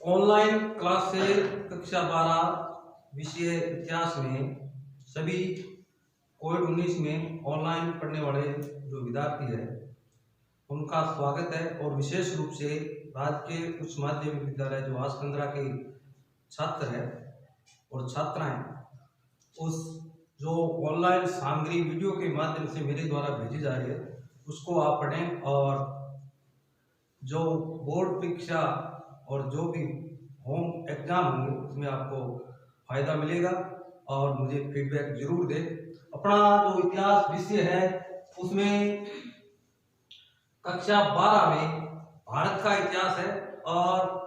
Online class से कक्षा 12 विषय इतिहास में सभी कोविड-19 में ऑनलाइन पढ़ने वाले जो विद्यार्थी है उनका स्वागत है। और विशेष रूप से राज्य के उच्च माध्यमिक विद्यालय जो आसकंदरा के छात्र है और छात्राएं उस जो ऑनलाइन सामग्री वीडियो के माध्यम से मेरे द्वारा भेजी जा रही है उसको आप पढ़ें और जो बोर्ड परीक्षा और जो भी होम एग्जाम होंगे उसमें आपको फायदा मिलेगा और मुझे फीडबैक जरूर दें। अपना जो इतिहास विषय है उसमें कक्षा 12 में भारत का इतिहास है और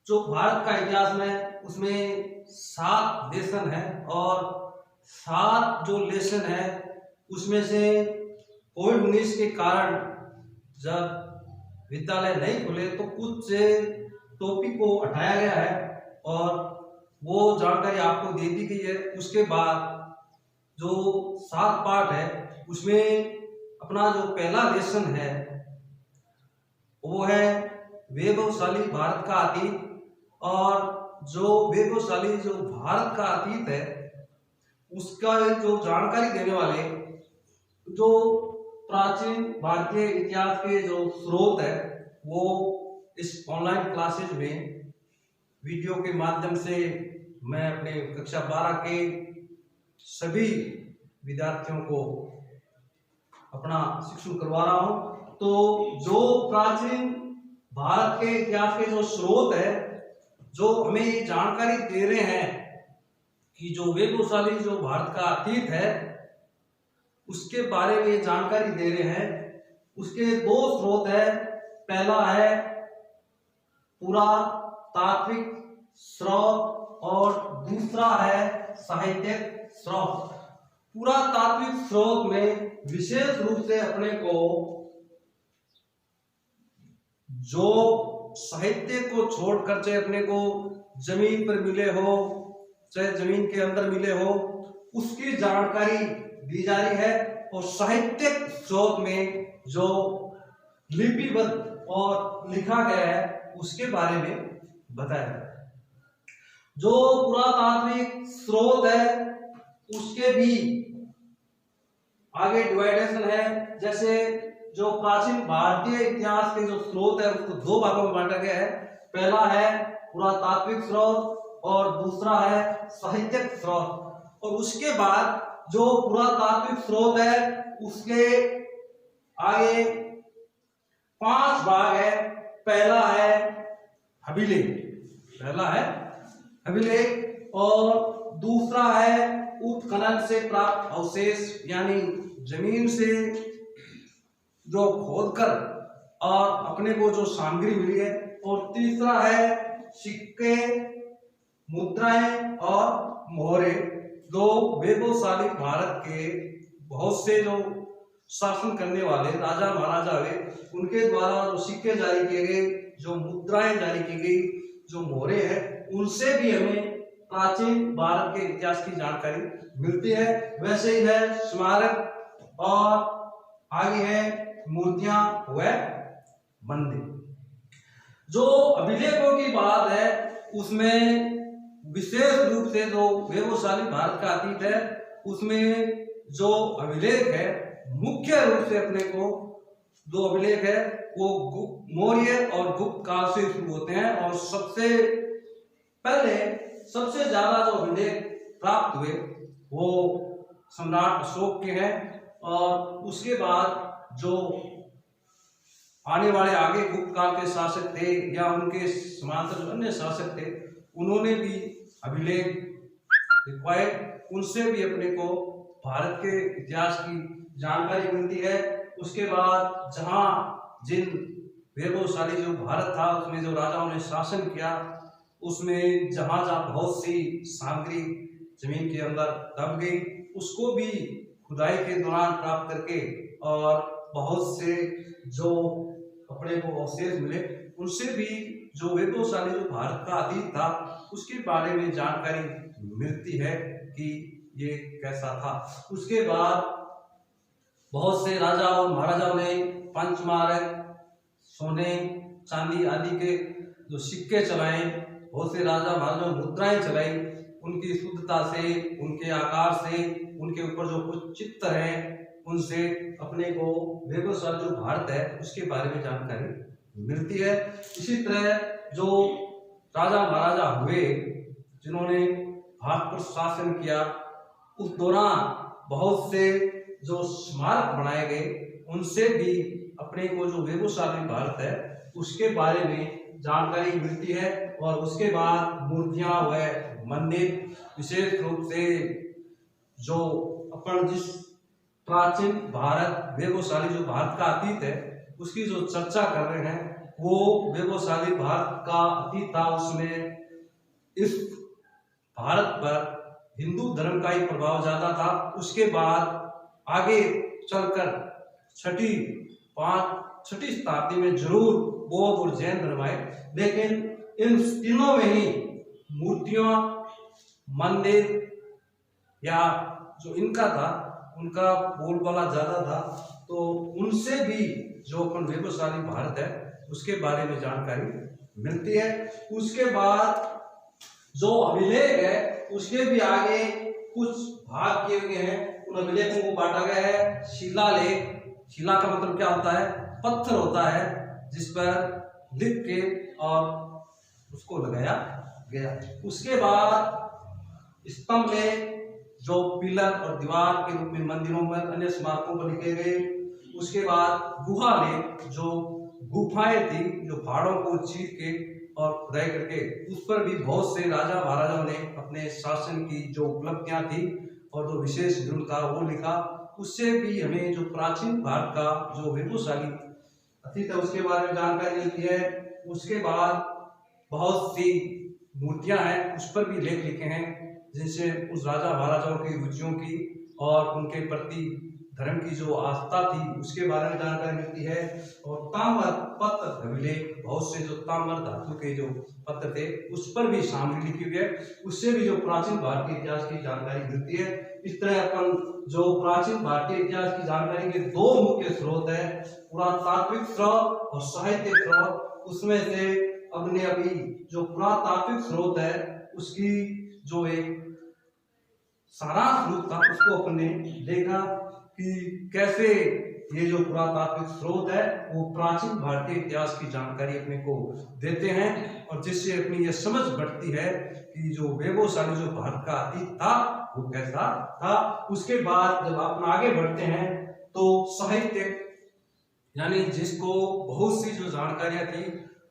जो भारत का इतिहास में उसमें 7 लेसन है और 7 जो लेसन है उसमें से कोविड-19 के कारण जब विद्यालय नहीं खुले तो कुछ टॉपिक को हटाया गया है और वो जानकारी आपको दे दी गई है। उसके बाद जो 7 पार्ट है उसमें अपना जो पहला लेसन है वो है वैभवशाली भारत का अतीत। और जो वैभवशाली जो भारत का अतीत है उसका जो जानकारी देने वाले जो प्राचीन भारतीय इतिहास के जो स्रोत है वो इस ऑनलाइन क्लासेज में वीडियो के माध्यम से मैं अपने कक्षा 12 के सभी विद्यार्थियों को अपना शिक्षण करवा रहा हूं। तो जो प्राचीन भारत के इतिहास के जो स्रोत है जो हमें ये जानकारी दे रहे हैं कि जो वैभवशाली जो भारत का अतीत है उसके बारे में जानकारी दे रहे हैं। उसके 2 स्रोत है, पहला है पुरातात्विक स्रोत और दूसरा है साहित्यिक स्रोत। पुरातात्विक स्रोत में विशेष रूप से अपने को जो साहित्य को छोड़कर चाहे अपने को जमीन पर मिले हो चाहे जमीन के अंदर मिले हो उसकी जानकारी दी जा रही है। और साहित्यिक स्रोत में जो लिपिबद्ध और लिखा गया है उसके बारे में बताया गया है। जो पुरातात्विक स्रोत है उसके भी आगे डिवाइडेशन है। जैसे जो प्राचीन भारतीय इतिहास के जो स्रोत है उसको 2 भागों में बांटा गया है, पहला है पुरातात्विक स्रोत और दूसरा है साहित्यिक स्रोत। और उसके बाद जो पुरातात्विक स्रोत है उसके आगे 5 भाग है। पहला है अभिलेख और दूसरा है उत्खनन से प्राप्त अवशेष यानी जमीन से जो खोदकर और अपने को जो सामग्री मिली है। और तीसरा है सिक्के, मुद्राएं और मोहरे जो वैभवशाली भारत के बहुत से जो शासन करने वाले राजा महाराजा हुए उनके द्वारा जो सिक्के जारी किए गए, जो मुद्राएं जारी की गई, जो मोहरे हैं उनसे भी हमें प्राचीन भारत के इतिहास की जानकारी मिलती है। वैसे ही है स्मारक और आगे है मूर्तियां व मंदिर। जो अभिलेखों की बात है उसमें विशेष रूप से जो वैभवशाली भारत का अतीत है उसमें जो अभिलेख है मुख्य रूप से अपने को जो अभिलेख है वो मौर्य और गुप्त काल से शुरू होते हैं। और सबसे पहले सबसे ज्यादा जो अभिलेख प्राप्त हुए वो सम्राट अशोक के हैं। और उसके बाद जो आने वाले आगे गुप्त काल के शासक थे या उनके समांतर जो अन्य शासक थे उन्होंने भी अभिलेख लिखवाए, उनसे भी अपने को भारत के इतिहास की जानकारी मिलती है। उसके बाद जहां जिन वैभवशाली जो भारत था उसमें जो राजाओं ने शासन किया उसमें जहां जहां बहुत सी सामग्री जमीन के अंदर दब गई उसको भी खुदाई के दौरान प्राप्त करके और बहुत से जो अपने को अवशेष मिले उनसे भी जो वैभवशाली जो भारत का अतीत था उसके बारे में जानकारी मिलती है कि ये कैसा था। उसके बाद बहुत से राजा और महाराजाओं ने पंचमार्ग, सोने चांदी आदि के जो सिक्के चलाए, बहुत से राजा महाराजा मुद्राएं चलाई, उनकी शुद्धता से, उनके आकार से, उनके ऊपर जो कुछ चित्र हैं उनसे अपने को वैभवशाली जो भारत है उसके बारे में जानकारी मिलती है। इसी तरह जो राजा महाराजा हुए जिन्होंने भारत पर शासन किया, उस दौरान बहुत से जो स्मारक बनाए गए, उनसे भी अपने को जो वैभवशाली भारत है उसके बारे में जानकारी मिलती है। और उसके बाद मूर्तियां व मंदिर, विशेष रूप से जो अपन जिस प्राचीन भारत वैभवशाली जो भारत का अतीत है उसकी जो चर्चा कर रहे हैं, वो वैभवशाली भारत का अतीत था। उसमें इस भारत पर हिंदू धर्म का ही प्रभाव ज्यादा था। उसके बाद आगे चलकर छठी शताब्दी में जरूर बौद्ध और जैन धर्म आए, लेकिन इन तीनों में ही मूर्तियां, मंदिर या जो इनका था उनका बोलबाला ज्यादा था। तो उनसे भी जो अपन वैभवशाली भारत है उसके बारे में जानकारी मिलती है। उसके बाद जो अभिलेख है उसके भी आगे कुछ भाग किए गए हैं, उन अभिलेखों को बांटा गया है। शिलालेख, शिला का मतलब क्या होता है? पत्थर होता है जिस पर लिख के और उसको लगाया गया। उसके बाद स्तंभ में जो पिलर और दीवार के रूप में मंदिरों में, अन्य स्मारकों पर लिखे गए। उसके बाद गुहा लेख, जो गुफाएं थी जो पहाड़ों को चीर के और खुदाई करके, उस पर भी बहुत से राजा महाराजाओं ने अपने शासन की जो उपलब्धियां थी और जो विशेष गुण था वो लिखा। उससे भी हमें जो प्राचीन भारत का जो वैभवशाली अतीत है उसके बारे में जानकारी मिलती है। उसके बाद बहुत सी मूर्तियां हैं, उस पर भी लेख लिखे हैं, जिनसे उस राजा महाराजाओं की रुचियों की और उनके प्रति धर्म की जो आस्था थी उसके बारे में जानकारी मिलती है। और ताम्र पत्र अभिलेख, बहुत से जो ताम्र धातु के जो पत्र थे उस पर भी सामग्री लिखी हुई है, उससे भी जो प्राचीन भारतीय इतिहास की जानकारी मिलती है। इस तरह अपन जो प्राचीन भारतीय इतिहास की जानकारी के दो मुख्य स्रोत है, पुरातात्विक स्रोत और साहित्यिक स्रोत। उसमें से अपने अभी जो पुरातात्विक स्रोत है उसकी जो एक सारांश रूप था उसको अपने देखा कि कैसे ये जो पुरातात्विक स्रोत है वो प्राचीन भारतीय इतिहास की जानकारी अपने को देते हैं, और जिससे अपनी ये समझ बढ़ती है कि जो वैभवशाली जो भारत का अतीत था वो कैसा था। उसके बाद जब अपन आगे बढ़ते हैं तो साहित्य, यानी जिसको बहुत सी जो जानकारियां थी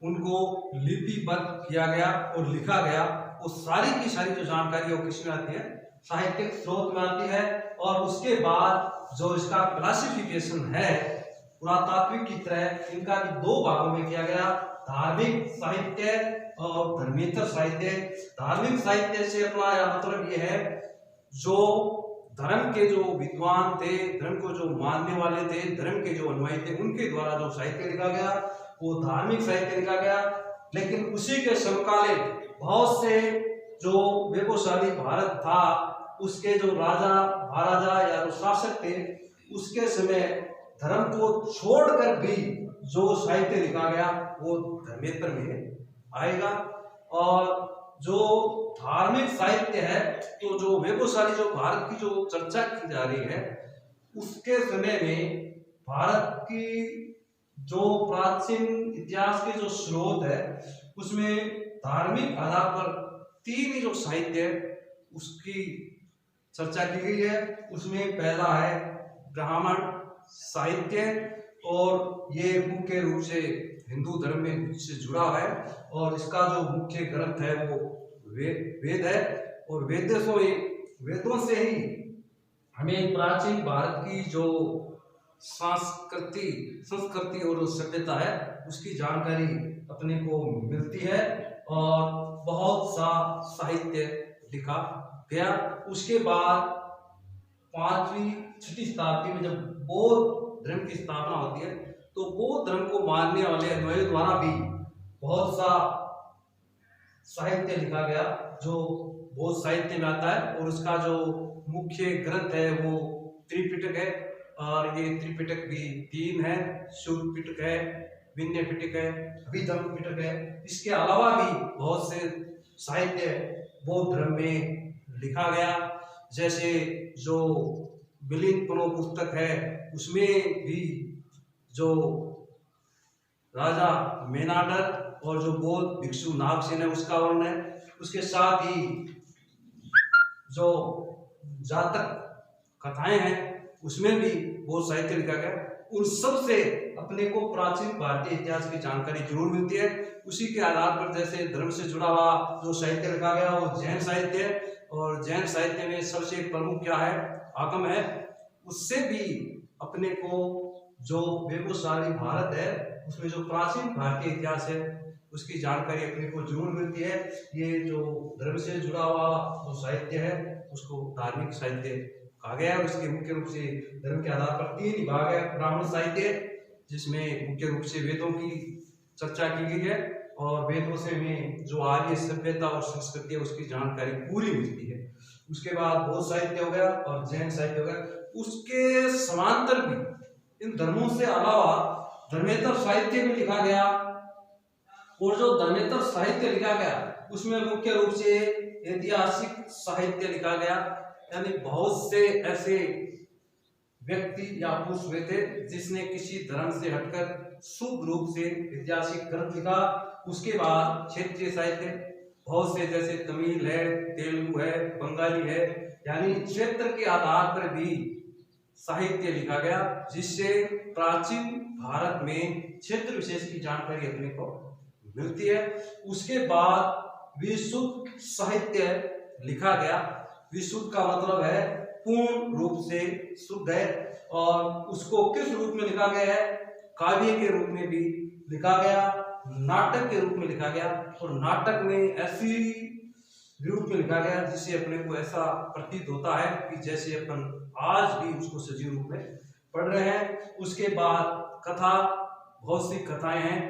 उनको लिपिबद्ध किया गया और लिखा गया, वो सारी की सारी जो जानकारी वो किसमें आती है? साहित्यिक स्रोत में आती है। और उसके बाद जो इसका क्लासिफिकेशन है पुरातात्विक की तरह इनका भी दो भागों में किया गया, धार्मिक साहित्य और धर्मेतर साहित्य। धार्मिक साहित्य से अपना मतलब ये है जो धर्म के जो विद्वान थे, धर्म को जो मानने वाले थे, धर्म के जो अनुयायी थे, उनके द्वारा जो साहित्य लिखा गया वो धार्मिक साहित्य लिखा गया। लेकिन उसी के समकालीन बहुत से जो वैभवशाली भारत था उसके जो राजा महाराजा या जो शासक थे उसके समय धर्म को छोड़कर भी जो साहित्य लिखा गया वो धर्मेतर में आएगा। और जो धार्मिक साहित्य है तो जो वैभवशाली जो भारत की जो चर्चा की जा रही है उसके समय में भारत की जो प्राचीन इतिहास के जो स्रोत है उसमें धार्मिक आधार पर तीन ही जो साहित्य है उसकी चर्चा की गई है। उसमें पहला है ब्राह्मण साहित्य, और ये मुख्य रूप से हिंदू धर्म में से जुड़ा है, और इसका जो मुख्य ग्रंथ है वो वेद है। और वेदों से ही हमें प्राचीन भारत की जो संस्कृति और सभ्यता है उसकी जानकारी अपने को मिलती है, और बहुत सा साहित्य लिखा गया। उसके बाद 5वीं-6वीं शताब्दी में जब बौद्ध धर्म की स्थापना होती है तो बौद्ध धर्म को मानने वाले अनुयायियों द्वारा भी बहुत सा साहित्य लिखा गया जो बौद्ध साहित्य में आता है। और उसका जो मुख्य ग्रंथ है वो त्रिपिटक है, और ये त्रिपिटक भी 3 है, सूत्र पिटक है, विनय पिटक है, अभिधर्म पिटक है। इसके अलावा भी बहुत से साहित्य बौद्ध धर्म में लिखा गया। जैसे जो मिलिंद पनो पुस्तक है उसमें भी जो राजा मेनांडर और जो बौद्ध भिक्षु नागसेन है उसका वर्णन है। उसके साथ ही जो जातक कथाएं हैं उसमें भी बहुत साहित्य लिखा गया। उन सब से अपने को प्राचीन भारतीय इतिहास की जानकारी जरूर मिलती है। उसी के आधार पर जैसे धर्म से जुड़ा हुआ जो साहित्य लिखा गया वो जैन साहित्य है, और जैन साहित्य में सबसे प्रमुख क्या है, आगम है। उससे भी अपने को जो वैभवशाली भारत है उसमें जो प्राचीन भारतीय इतिहास है उसकी जानकारी अपने को जरूर मिलती है। ये जो धर्म से जुड़ा हुआ जो साहित्य है उसको धार्मिक साहित्य कहा गया है। उसके मुख्य रूप से धर्म के आधार पर 3 विभाग है। ब्राह्मण साहित्य जिसमें मुख्य रूप से वेदों की चर्चा की गई है, और वेदों से में जो आर्य सभ्यता और संस्कृति है उसकी जानकारी पूरी मिलती है। उसके बाद बौद्ध साहित्य हो गया और जैन साहित्य हो गया। उसके समांतर भी इन धर्मों से अलावा धर्मेतर साहित्य भी लिखा गया, और जो धर्मेतर साहित्य लिखा गया उसमें मुख्य रूप से ऐतिहासिक साहित्य लिखा गया। यानी बहुत से ऐसे व्यक्ति या पुरुष हुए थे जिसने किसी धर्म से हटकर शुद्ध रूप से ऐतिहासिक ग्रंथ लिखा। उसके बाद क्षेत्रीय साहित्य बहुत से, जैसे तमिल है, तेलुगु है, बंगाली है, यानी क्षेत्र के आधार पर भी साहित्य लिखा गया, जिससे प्राचीन भारत में क्षेत्र विशेष की जानकारी अपने को मिलती है। उसके बाद विशुद्ध साहित्य लिखा गया। विशुद्ध का मतलब है पूर्ण रूप से शुद्ध है, और उसको किस रूप में लिखा गया है, काव्य के रूप में भी लिखा गया, नाटक के रूप में लिखा गया, और नाटक में ऐसी रूप में लिखा गया जिससे अपने को ऐसा प्रतीत होता है कि जैसे अपन आज भी उसको सजीव रूप में पढ़ रहे हैं। उसके बाद कथा, बहुत सी कथाएं हैं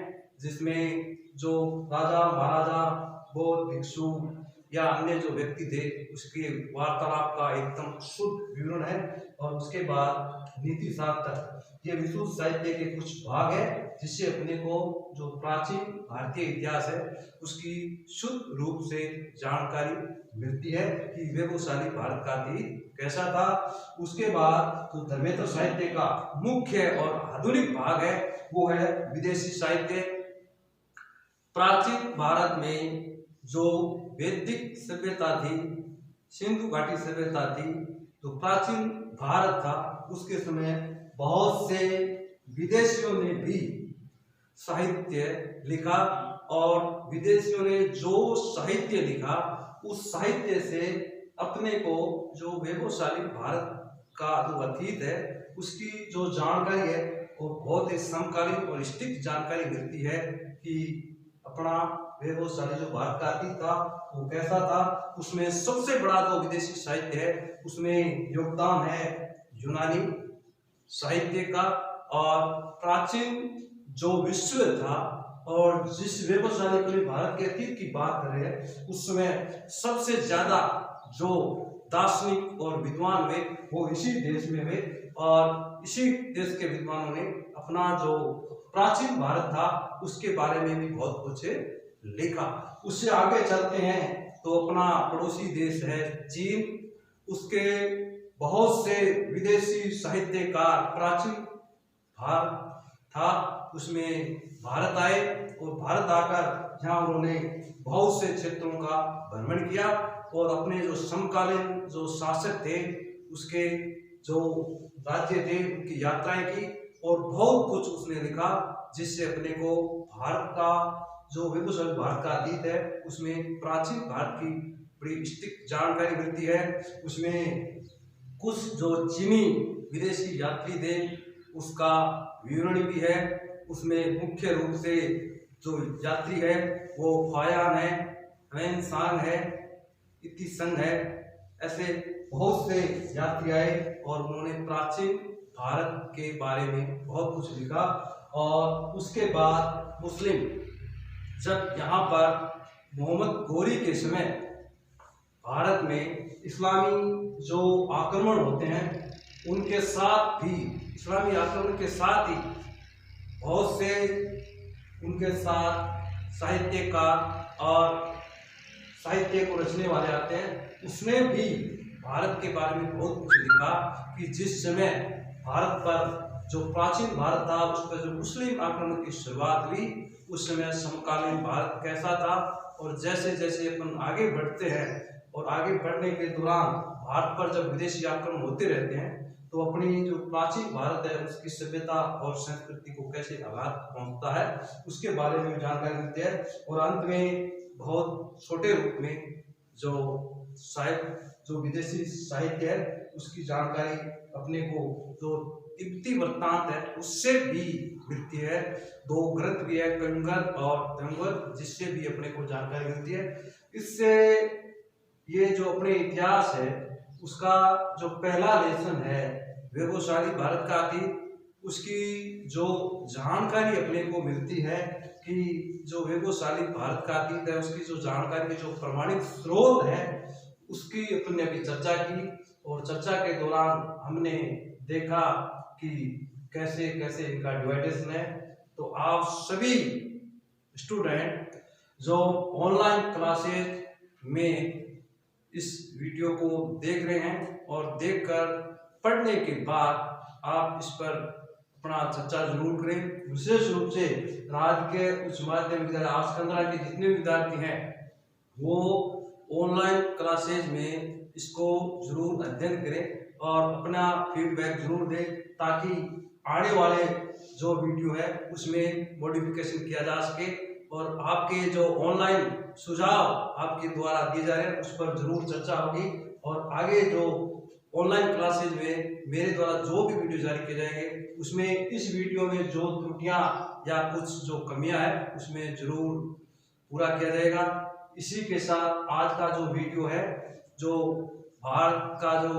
जिसमें जो राजा महाराजा बौद्ध भिक्षु या अन्य जो व्यक्ति थे उसके वार्तालाप का एकदम शुद्ध विवरण है। और उसके बाद नीति शास्त्र, ये विशुद्ध साहित्य के कुछ भाग है जिससे अपने को जो प्राचीन भारतीय इतिहास है उसकी शुद्ध रूप से जानकारी मिलती है कि वैभवशाली भारत का अतीत कैसा था। उसके बाद जो धर्मेतर साहित्य का मुख्य और आधुनिक भाग है वो है विदेशी साहित्य। प्राचीन भारत में जो वैदिक सभ्यता थी, सिंधु घाटी सभ्यता थी, तो प्राचीन भारत था, उसके समय बहुत से विदेशियों ने भी साहित्य लिखा, और विदेशियों ने जो साहित्य लिखा उस साहित्य से अपने को जो वैभवशाली भारत का जो अतीत है उसकी जो जानकारी है वो बहुत ही समकालीन और स्थित जानकारी मिलती है कि अपना वैभवशाली जो भारत का अतीत था वो कैसा था। उसमें सबसे बड़ा जो विदेशी साहित्य है उसमें योगदान है यूनानी साहित्य का, और प्राचीन जो विश्व था और जिस वैभवशाली अपने भारत के अतीत की बात कर रहे हैं उसमें सबसे ज्यादा जो दार्शनिक और विद्वान हुए वो इसी देश में हुए, और इसी देश के विद्वानों ने अपना जो प्राचीन भारत था उसके बारे में भी बहुत कुछ लिखा। उससे आगे चलते हैं तो अपना पड़ोसी देश है चीन, उसके बहुत से विदेशी साहित्यकार प्राचीन भारत था उसमें भारत आए, और भारत आकर यहाँ उन्होंने बहुत से क्षेत्रों का भ्रमण किया, और अपने जो समकालीन जो शासक थे उसके जो राज्य थे उनकी यात्राएं की, और बहुत कुछ उसने लिखा जिससे अपने को भारत का जो वैभवशाली भारत का अतीत है उसमें प्राचीन भारत की बड़ी स्थित जानकारी मिलती है। उसमें कुछ जो चीनी विदेशी यात्री थे उसका विवरण भी है। उसमें मुख्य रूप से जो यात्री है वो फायान है, वैनसांग है, इतिसंग है, ऐसे बहुत से यात्री आए और उन्होंने प्राचीन भारत के बारे में बहुत कुछ लिखा। और उसके बाद मुस्लिम जब यहाँ पर मोहम्मद गोरी के समय भारत में इस्लामी जो आक्रमण होते हैं उनके साथ भी, इस्लामी आक्रमण के साथ ही बहुत से उनके साथ साहित्यकार और साहित्य को रचने वाले आते हैं। उसने भी भारत के बारे में बहुत कुछ लिखा कि जिस समय भारत पर जो प्राचीन भारत था उस पर जो मुस्लिम आक्रमण की शुरुआत हुई, उस समय समकालीन भारत कैसा था, और जैसे जैसे अपन आगे बढ़ते हैं और आगे बढ़ने के दौरान भारत पर जब विदेशी आक्रमण होते रहते हैं तो अपनी जो प्राचीन भारत है उसकी सभ्यता और संस्कृति को कैसे आघात पहुंचता है उसके बारे में जानकारी मिलती है। और अंत में बहुत छोटे रूप में जो साहित्य जो विदेशी साहित्य है उसकी जानकारी अपने को जो तिब्बती वृत्तांत है उससे भी मिलती है। 2 ग्रंथ भी है, कण्वर और तंवर, जिससे भी अपने को जानकारी मिलती है। इससे ये जो अपने इतिहास है उसका जो पहला लेसन है वैभवशाली भारत का थी, उसकी जो जानकारी अपने को मिलती है कि जो वैभवशाली भारत का अतीत है उसकी जो जानकारी के जो प्रमाणिक स्रोत है उसकी अपन ने अभी चर्चा की। और चर्चा के दौरान हमने देखा कि कैसे कैसे इनका डिवाइडेशन है। तो आप सभी स्टूडेंट जो ऑनलाइन क्लासेज में इस वीडियो को देख रहे हैं और देखकर पढ़ने के बाद आप इस पर अपना चर्चा जरूर करें। विशेष रूप से राज्य के उच्च माध्यमिक विद्यालय आसकंदरा के जितने विद्यार्थी हैं वो ऑनलाइन क्लासेज में इसको जरूर अध्ययन करें और अपना फीडबैक जरूर दें ताकि आने वाले जो वीडियो है उसमें मॉडिफिकेशन किया जा सके। और आपके जो ऑनलाइन सुझाव आपके द्वारा दिए जा रहे हैं उस पर जरूर चर्चा होगी। और आगे जो ऑनलाइन क्लासेज में मेरे द्वारा जो भी वीडियो जारी किए जाएंगे उसमें इस वीडियो में जो त्रुटियां या कुछ जो कमियां है उसमें जरूर पूरा किया जाएगा। इसी के साथ आज का जो वीडियो है जो भारत का जो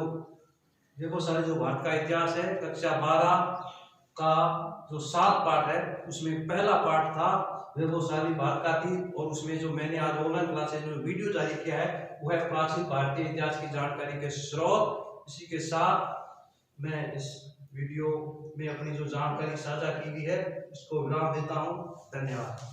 वैभवशाली जो भारत का इतिहास है कक्षा 12 का जो 7 पार्ट है उसमें पहला पार्ट था वैभवशाली भारत का अतीत, और उसमें जो मैंने आज ऑनलाइन क्लासेज में वीडियो जारी किया है वो है प्राचीन भारतीय इतिहास की जानकारी के स्रोत। इसी के साथ मैं इस वीडियो में अपनी जो जानकारी साझा की गई है इसको विराम देता हूँ। धन्यवाद।